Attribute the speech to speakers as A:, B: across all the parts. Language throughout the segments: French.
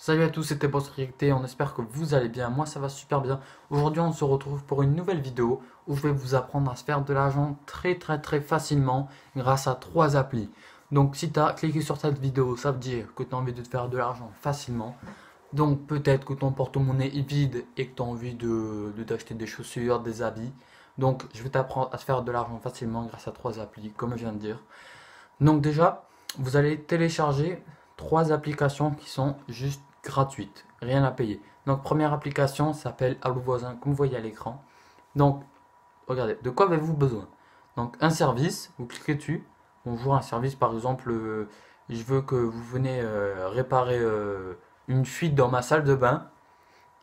A: Salut à tous, c'était Boss Réacté, on espère que vous allez bien, moi ça va super bien. Aujourd'hui on se retrouve pour une nouvelle vidéo où je vais vous apprendre à se faire de l'argent très facilement grâce à trois applis. Donc si tu as cliqué sur cette vidéo, ça veut dire que tu as envie de te faire de l'argent facilement. Donc peut-être que ton porte-monnaie est vide et que tu as envie de t'acheter des chaussures, des habits. Donc je vais t'apprendre à se faire de l'argent facilement grâce à trois applis, comme je viens de dire. Donc déjà, vous allez télécharger trois applications qui sont juste gratuites, rien à payer. Donc première application s'appelle Allo Voisin, comme vous voyez à l'écran. Donc regardez, de quoi avez-vous besoin? Donc un service, vous cliquez dessus. Bonjour, un service par exemple, je veux que vous venez réparer une fuite dans ma salle de bain.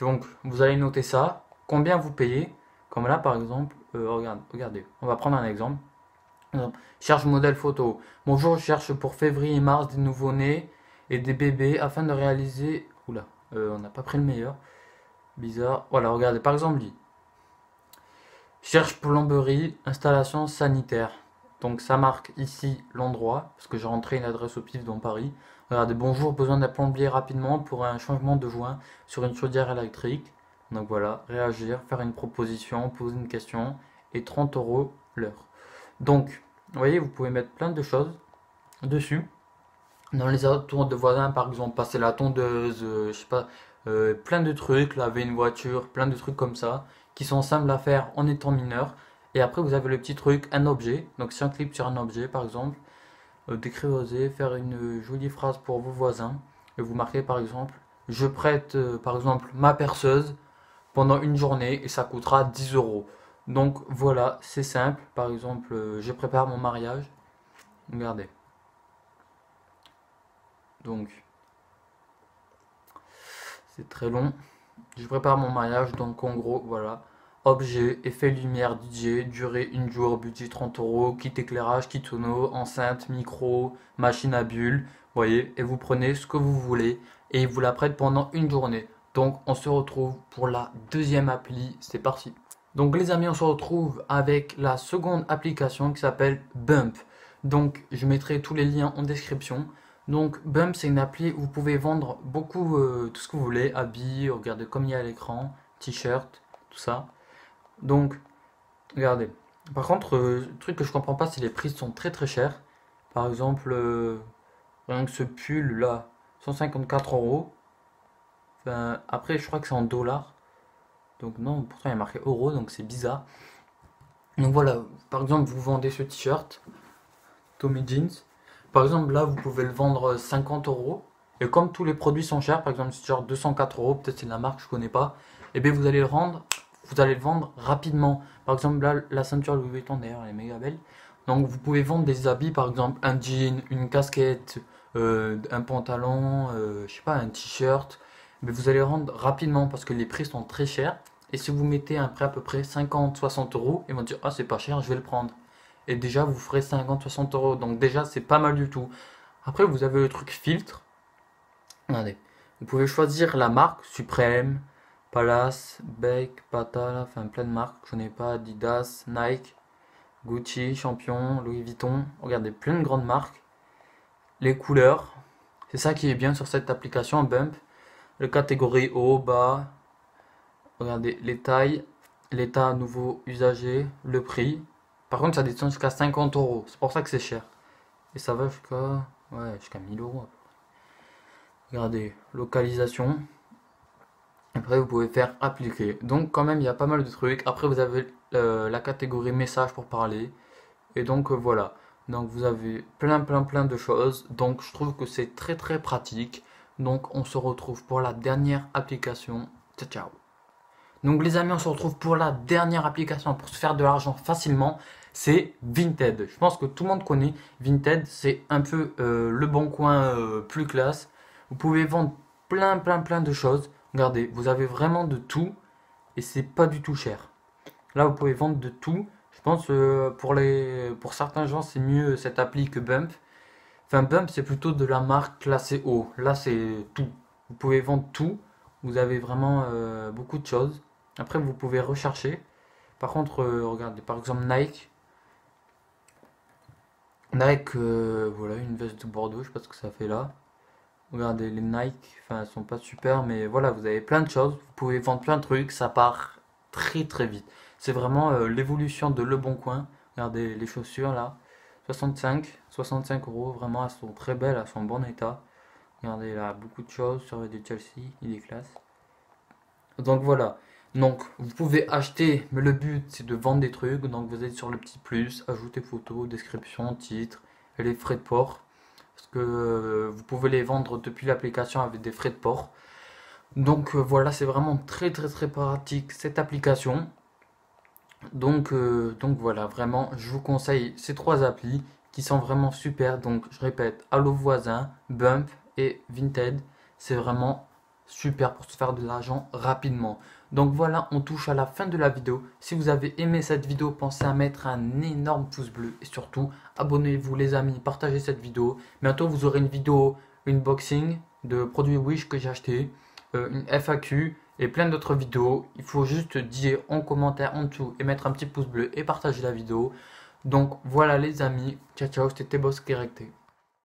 A: Donc vous allez noter ça, combien vous payez. Comme là par exemple, regardez, on va prendre un exemple. Cherche modèle photo. Bonjour, je cherche pour février et mars des nouveau-nés et des bébés afin de réaliser. Oula, on n'a pas pris le meilleur. Bizarre. Voilà, regardez, par exemple, dit cherche plomberie, installation sanitaire. Donc ça marque ici l'endroit, parce que j'ai rentré une adresse au pif dans Paris. Regardez, bonjour, besoin d'un plombier rapidement pour un changement de joint sur une chaudière électrique. Donc voilà, réagir, faire une proposition, poser une question et 30 € l'heure. Donc, vous voyez, vous pouvez mettre plein de choses dessus. Dans les alentours de voisins, par exemple, passer la tondeuse, je sais pas, plein de trucs, laver une voiture, plein de trucs comme ça, qui sont simples à faire en étant mineur. Et après, vous avez le petit truc, un objet. Donc, si on clique sur un objet, par exemple, décrire, oser, faire une jolie phrase pour vos voisins. Et vous marquez, par exemple, je prête, par exemple, ma perceuse pendant une journée et ça coûtera 10 €. Donc, voilà, c'est simple. Par exemple, je prépare mon mariage. Regardez. Donc, c'est très long. Je prépare mon mariage, donc en gros, voilà. Objet, effet lumière DJ, durée 1 jour, budget 30 €, kit éclairage, kit tonneau, enceinte, micro, machine à bulles, voyez, et vous prenez ce que vous voulez et ils vous la prêtent pendant une journée. Donc on se retrouve pour la deuxième appli, c'est parti. Donc les amis, on se retrouve avec la seconde application qui s'appelle Bump. Donc je mettrai tous les liens en description. Donc Bump, c'est une appli où vous pouvez vendre beaucoup tout ce que vous voulez, habits, regardez comme il y a à l'écran, t-shirt, tout ça. Donc regardez. Par contre, le truc que je comprends pas, c'est les prix sont très chers. Par exemple, rien que ce pull là, 154 €. Enfin, après, je crois que c'est en dollars. Donc non, pourtant il y a marqué euro, donc c'est bizarre. Donc voilà, par exemple, vous vendez ce t-shirt, Tommy Jeans. Par exemple, là, vous pouvez le vendre 50 €. Et comme tous les produits sont chers, par exemple, ce t-shirt 204 €, peut-être c'est de la marque, je connais pas. Et bien vous allez le vendre rapidement. Par exemple, là, la ceinture Louis Vuitton, d'ailleurs, elle est méga belle. Donc vous pouvez vendre des habits, par exemple, un jean, une casquette, un pantalon, je sais pas, un t-shirt. Mais vous allez vendre rapidement parce que les prix sont très chers. Et si vous mettez un prix à peu près 50-60 €, ils vont dire, ah, c'est pas cher, je vais le prendre. Et déjà, vous ferez 50-60 €. Donc déjà, c'est pas mal du tout. Après, vous avez le truc filtre. Regardez. Vous pouvez choisir la marque, Supreme, Palace, Bake, Pata, enfin plein de marques. Je n'ai pas Adidas, Nike, Gucci, Champion, Louis Vuitton. Regardez, plein de grandes marques. Les couleurs. C'est ça qui est bien sur cette application Bump. Les catégories haut, bas. Regardez, les tailles, l'état nouveau usager, le prix. Par contre, ça descend jusqu'à 50 €. C'est pour ça que c'est cher. Et ça va jusqu'à 1000 €. Regardez, localisation. Après, vous pouvez faire appliquer. Donc, quand même, il y a pas mal de trucs. Après, vous avez la catégorie message pour parler. Et donc, voilà. Donc, vous avez plein de choses. Donc, je trouve que c'est très pratique. Donc, on se retrouve pour la dernière application. Ciao, ciao. Donc les amis, on se retrouve pour la dernière application pour se faire de l'argent facilement, c'est Vinted. Je pense que tout le monde connaît Vinted, c'est un peu le bon coin plus classe. Vous pouvez vendre plein de choses. Regardez, vous avez vraiment de tout et c'est pas du tout cher. Là, vous pouvez vendre de tout. Je pense pour certains gens, c'est mieux cette appli que Bump. Enfin, Bump, c'est plutôt de la marque classée haut. Là, c'est tout. Vous pouvez vendre tout. Vous avez vraiment beaucoup de choses. Après, vous pouvez rechercher. Par contre, regardez, par exemple, Nike. Nike, voilà, une veste de Bordeaux, je sais pas ce que ça fait là. Regardez les Nike, enfin elles sont pas super, mais voilà, vous avez plein de choses, vous pouvez vendre plein de trucs, ça part très très vite. C'est vraiment l'évolution de Le Bon Coin. Regardez les chaussures là, 65 euros, vraiment elles sont très belles, elles sont en bon état. Regardez là, beaucoup de choses sur du Chelsea, il est classe. Donc voilà, donc vous pouvez acheter, mais le but c'est de vendre des trucs, donc vous êtes sur le petit plus, ajoutez photo, description, titre, et les frais de port, parce que vous pouvez les vendre depuis l'application avec des frais de port. Donc voilà, c'est vraiment très très très pratique cette application. Donc voilà, vraiment, je vous conseille ces trois applis qui sont vraiment super. Donc je répète, Allo Voisin, Bump et Vinted, c'est vraiment super pour se faire de l'argent rapidement. Donc voilà, on touche à la fin de la vidéo. Si vous avez aimé cette vidéo, pensez à mettre un énorme pouce bleu et surtout, abonnez-vous les amis, partagez cette vidéo. Bientôt vous aurez une vidéo unboxing de produits Wish que j'ai acheté, une FAQ et plein d'autres vidéos. Il faut juste dire en commentaire en dessous et mettre un petit pouce bleu et partager la vidéo. Donc voilà les amis, ciao ciao, c'était Boss Directé.